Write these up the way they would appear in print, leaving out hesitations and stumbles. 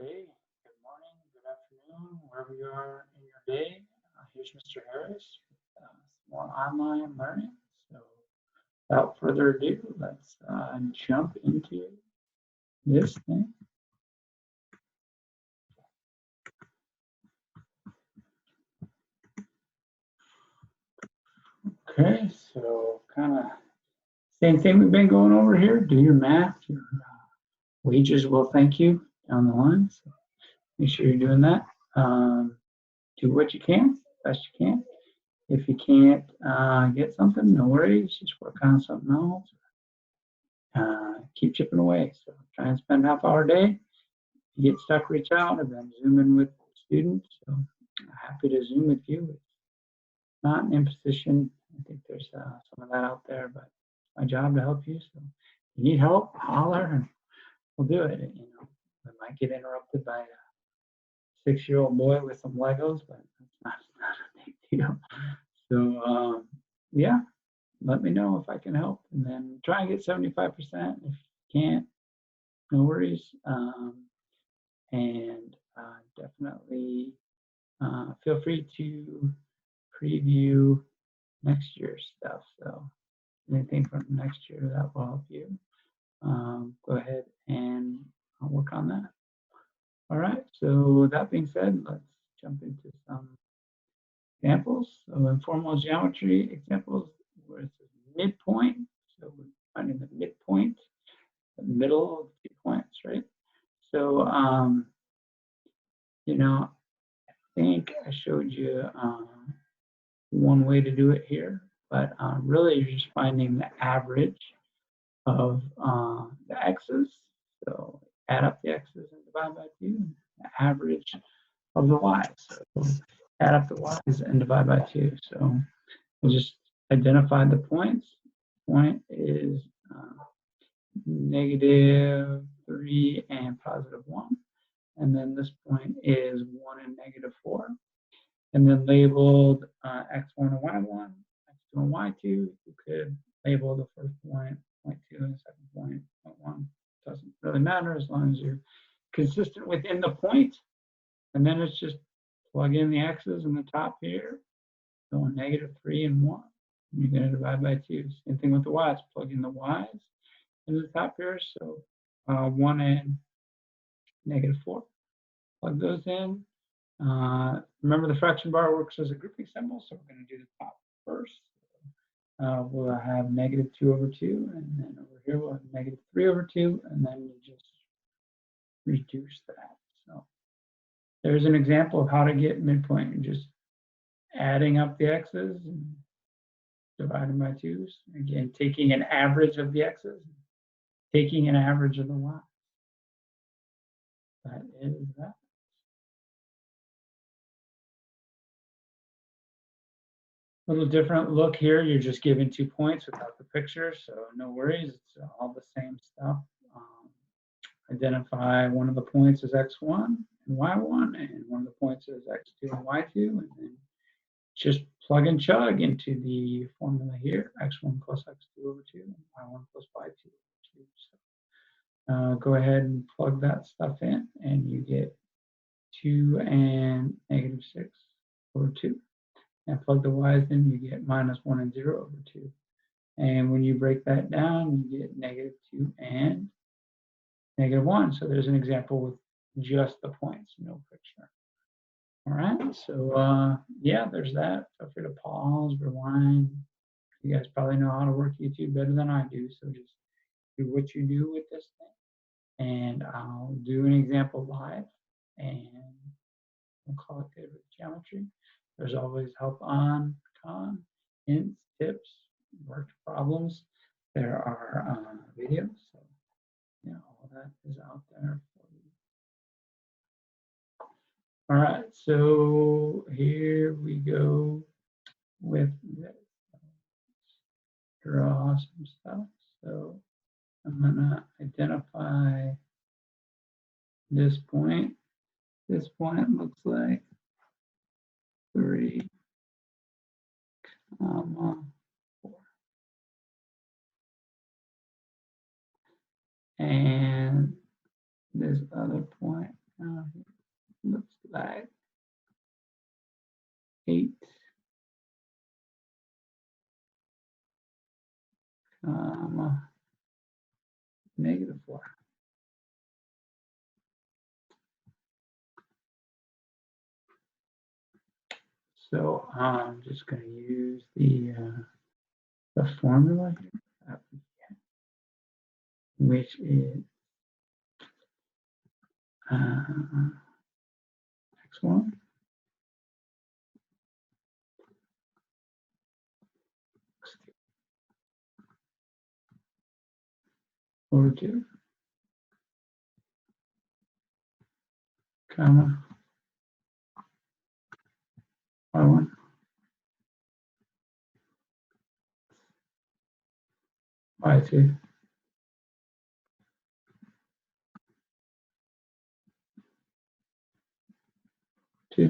day, good morning, good afternoon, wherever you are in your day. Here's Mr. Harris with some more online learning. So without further ado, let's jump into this thing. Okay, so kind of same thing we've been going over here. Do your math. Your wages will thank you down the line. So make sure you're doing that. Do what you can, best you can. If you can't get something, no worries. Just work on something else. Keep chipping away. So try and spend half hour a day. If you get stuck, reach out. I've been zooming with students, so I'm happy to zoom with you. It's not an imposition. I think there's some of that out there, but it's my job to help you. So if you need help, holler, and we'll do it. You know, I might get interrupted by a 6-year-old boy with some Legos, but that's not a big deal. So yeah, let me know if I can help, and then try and get 75%. If you can't, no worries. And definitely feel free to preview next year's stuff. So anything from next year that will help you, go ahead and work on that. All right, so that being said, let's jump into some examples. So informal geometry examples where it's a midpoint. So we're finding the midpoint, the middle of 2 points, right? So, you know, I think I showed you one way to do it here, but really you're just finding the average of the x's. So add up the x's and divide by 2, the average of the y's. So add up the y's and divide by 2. So we'll just identify the points. Point is -3 and +1. And then this point is 1 and -4. And then labeled x1 and y1, x2 and y2. You could label the first point, point 2, and the second point, point 1. Doesn't really matter as long as you're consistent within the point. And then it's just plug in the x's in the top here. So -3 and 1. You're going to divide by 2. Same thing with the y's. Plug in the y's in the top here. So 1 and -4. Plug those in. Remember, the fraction bar works as a grouping symbol, so we're going to do the top first. We'll have -2/2, and then over here we'll have -3/2, and then you just reduce that. So there's an example of how to get midpoint. You're just adding up the x's and dividing by 2's. Again, taking an average of the x's, taking an average of the y's. That is that. Little different look here. You're just given 2 points without the picture, so no worries. It's all the same stuff. Identify one of the points as x1 and y1, and one of the points as x2 and y2, and then just plug and chug into the formula here: x1 plus x2/2, and y1 plus y2/2. So go ahead and plug that stuff in, and you get 2 and -6/2. And plug the y's in, you get -1 and 0/2. And when you break that down, you get -2 and -1. So there's an example with just the points, no picture. All right, so yeah, there's that. Feel free to pause, rewind. You guys probably know how to work YouTube better than I do, so just do what you do with this thing. And I'll do an example live, and we'll call it good with geometry. There's always help on, con, hints, tips, worked problems. There are videos, so yeah, all that is out there for you. All right, so here we go with this. Draw some stuff. So I'm gonna identify this point. This point looks like 3, 4. And this other point looks like 8, -4. So I'm just going to use the formula here, which is x1 over 2, comma, y1 y2 2.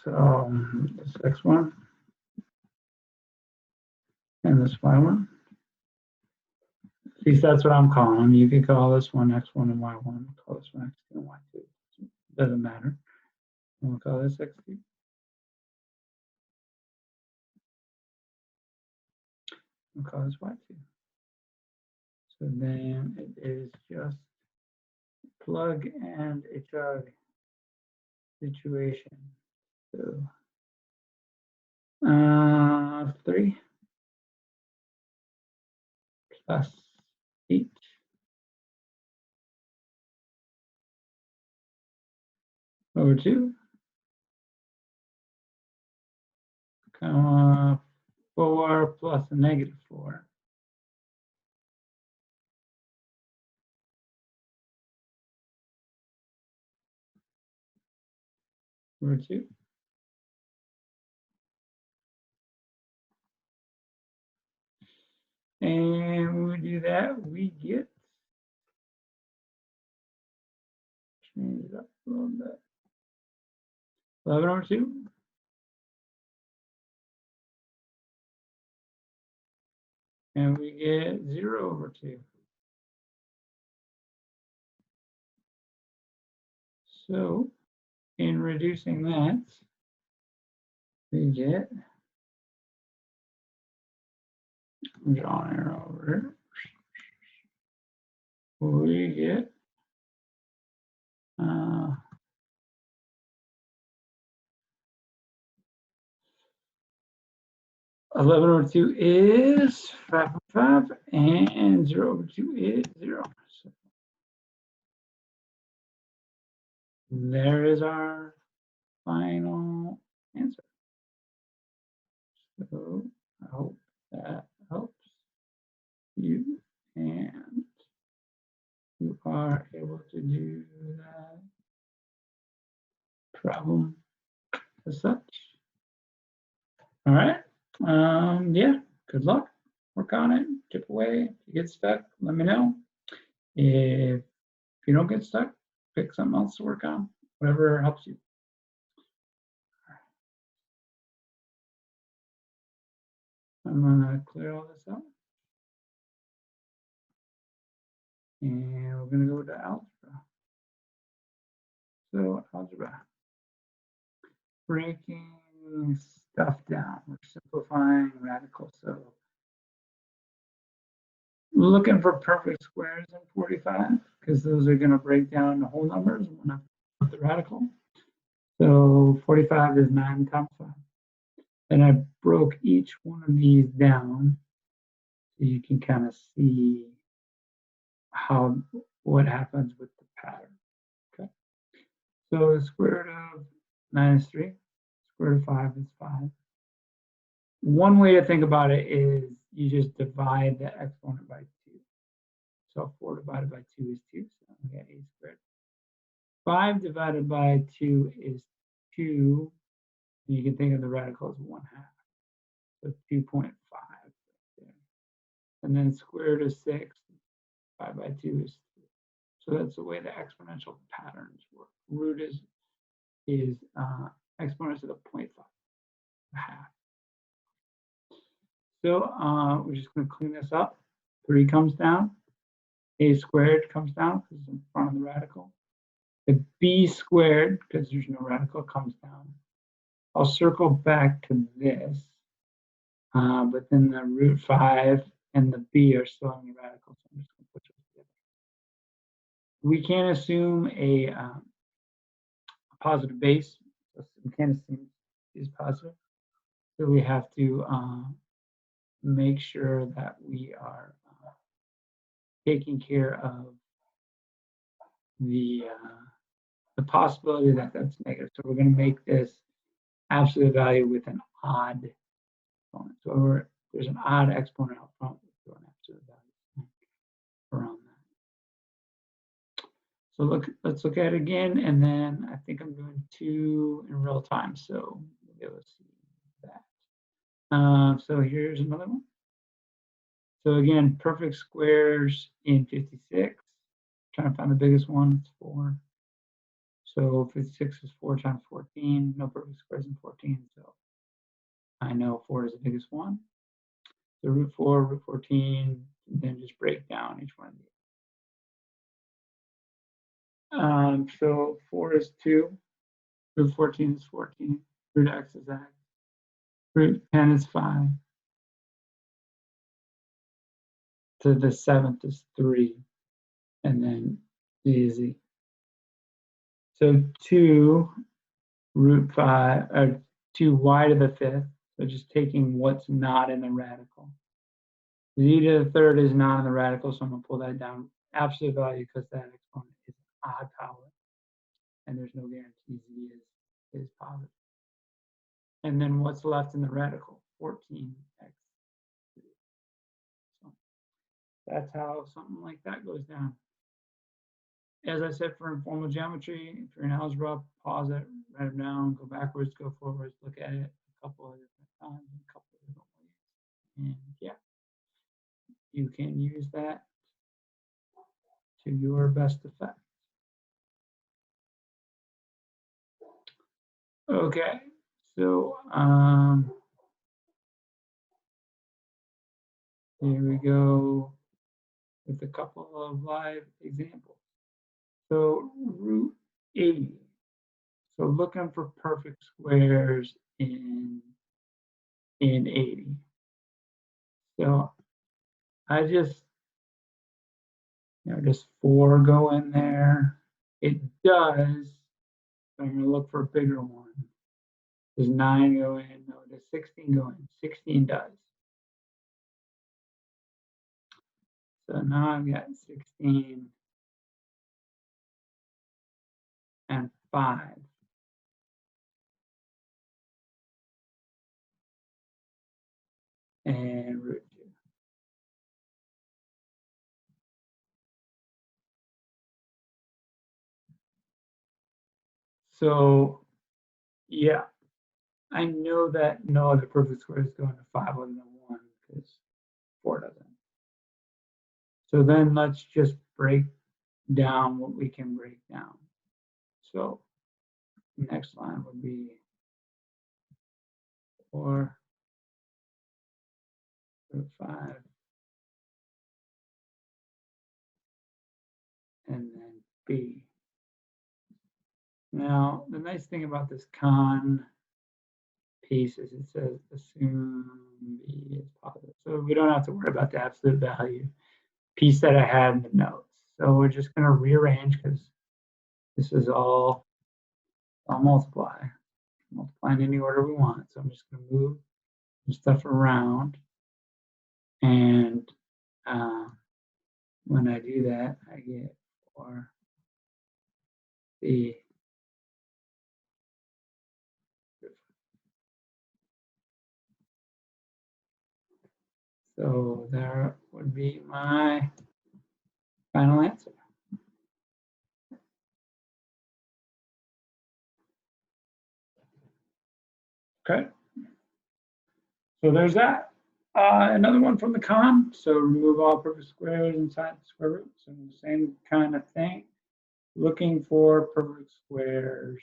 So this x1 and this y1. At least that's what I'm calling them. You can call this one x1 and y1. Call this one x2 and y2. Doesn't matter. We'll call this x2. We'll call this y2. So then it is just plug and a chug situation. So 3 plus 8 over 2, comma 4 plus a -4. Over 2. And when we do that, we get, change it up a little bit, 11 over 2. And we get 0 over 2. So in reducing that, we get, draw an arrow over here. We get 11 over 2 is 5.5, and 0 over 2 is 0. So there is our final answer. So I hope that helps you, and you are able to do that problem as such. All right. Yeah, good luck. Work on it, chip away. If you get stuck, let me know. If you don't get stuck, pick something else to work on, whatever helps you. I'm gonna clear all this out. And we're gonna go to algebra. So algebra, breaking stuff down. We're simplifying radicals. So looking for perfect squares in 45, because those are gonna break down the whole numbers when I put the radical. So 45 is 9 times 5. And I broke each one of these down so you can kind of see what happens with the pattern. Okay. So the square root of -3, square root of 5 is 5. One way to think about it is you just divide the exponent by 2. So 4 divided by 2 is 2, so we got a squared. 5 divided by 2 is 2. You can think of the radical as 1/2. So 2.5 right there. And then square root of 6, 5 by 2 is 3. So that's the way the exponential patterns work. Root is exponent to the 0.5, half. So we're just going to clean this up, 3 comes down. A squared comes down because it's in front of the radical. The b squared, because there's no radical, comes down. I'll circle back to this, but then the root 5 and the b are still in the radical, so I'm just going to put those together. We can't assume a positive base. We can't assume it's positive. So we have to make sure that we are taking care of the possibility that that's negative. So we're going to make this absolute value with an odd exponent. So there's an odd exponent up front with an absolute value around that. So let's look at it again, and then I think I'm doing 2 in real time, so we'll be able to see that. So here's another one. So again, perfect squares in 56. Trying to find the biggest one, it's 4. So 56 is 4 times 14. No perfect squares in 14, so I know 4 is the biggest one. So root 4, root 14, and then just break down each one of these. So 4 is 2, root 14 is 14, root x is x, root 10 is 5. So the 7th is 3, and then z is z. So 2 root 5, or 2y to the 5th, so just taking what's not in the radical. Z to the 3rd is not in the radical, so I'm going to pull that down. Absolute value, because that exponent is an odd power, and there's no guarantee Z is positive. And then what's left in the radical? 14x. So that's how something like that goes down. As I said, for informal geometry, if you're in algebra, pause it, write it down, go backwards, go forwards, look at it a couple of different times, a couple of different ways. And yeah, you can use that to your best effect. Okay, so here we go with a couple of live examples. So root 80. So looking for perfect squares in 80. So I just, just 4 go in there. It does. So I'm going to look for a bigger one. Does 9 go in? No, does 16 go in? 16 does. So now I've got 16 and 5. And root 2. So yeah, I know that no other perfect square is going to 5 other than 1 because 4 doesn't. So then let's just break down what we can break down. So the next line would be 4 root 5 and then b. Now the nice thing about this con piece is it says assume b is positive. So we don't have to worry about the absolute value piece that I had in the notes. So we're just going to rearrange because this is all multiply in any order we want. So I'm just going to move some stuff around, and when I do that, I get 4 b. So there would be my final answer. Okay. So there's that. Another one from the con. So remove all perfect squares inside the square root. So the same kind of thing. Looking for perfect squares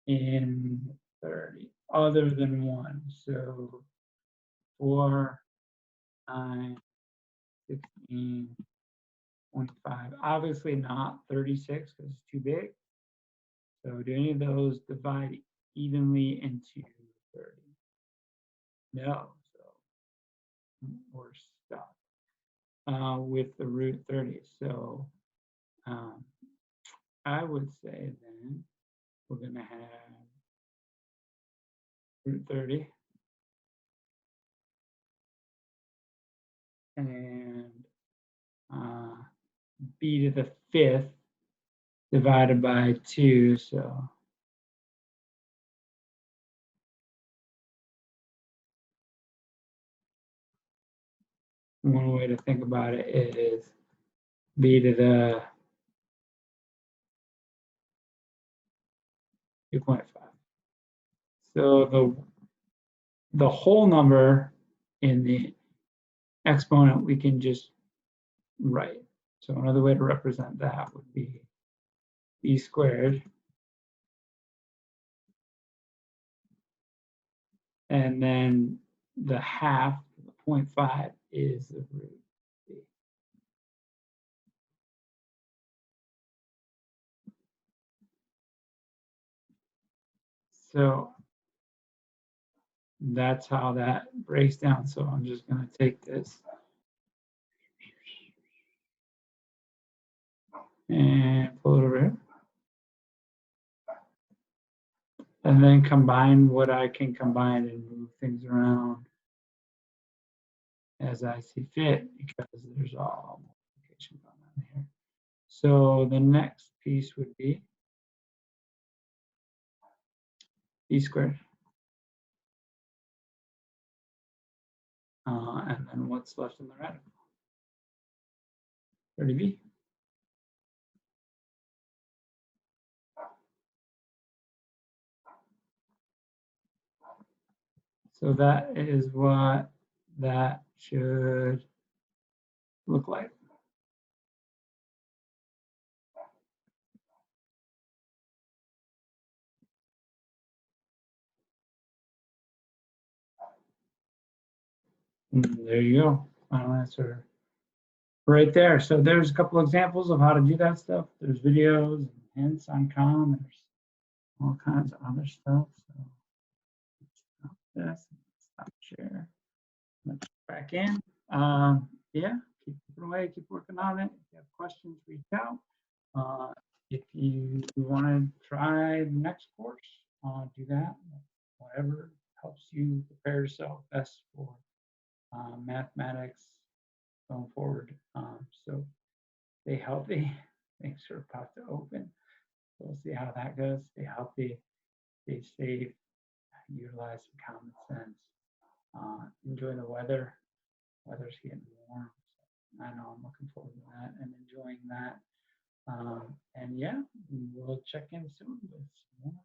in 30 other than 1. So 4, 9, 16.5. Obviously not 36 because it's too big. So do any of those divide evenly into 30? No, so we're stuck with the root 30. So I would say then we're going to have root 30 and b to the 5th divided by 2. So one way to think about it is b to the 2.5. So the whole number in the exponent we can just write. So another way to represent that would be b squared. And then the half, the 0.5, is the root b. So that's how that breaks down. So I'm just going to take this and pull it over here. And then combine what I can combine and move things around as I see fit, because there's all multiplication going on here. So the next piece would be b squared. And then what's left in the radical? 30b. So that is what that should look like. And there you go. Final answer right there. So there's a couple examples of how to do that stuff. There's videos and hints on Khan. There's all kinds of other stuff. So stop this. Stop share. Let's back in. Yeah, keep it away. Keep working on it. If you have questions, reach out. If you want to try the next course, do that. Whatever helps you prepare yourself best for mathematics going forward. So stay healthy. Thanks for about to open. We'll see how that goes. Stay healthy, stay safe, utilize some common sense. Enjoy the weather. Weather's getting warm. So I know I'm looking forward to that and enjoying that. And yeah, we'll check in soon with some more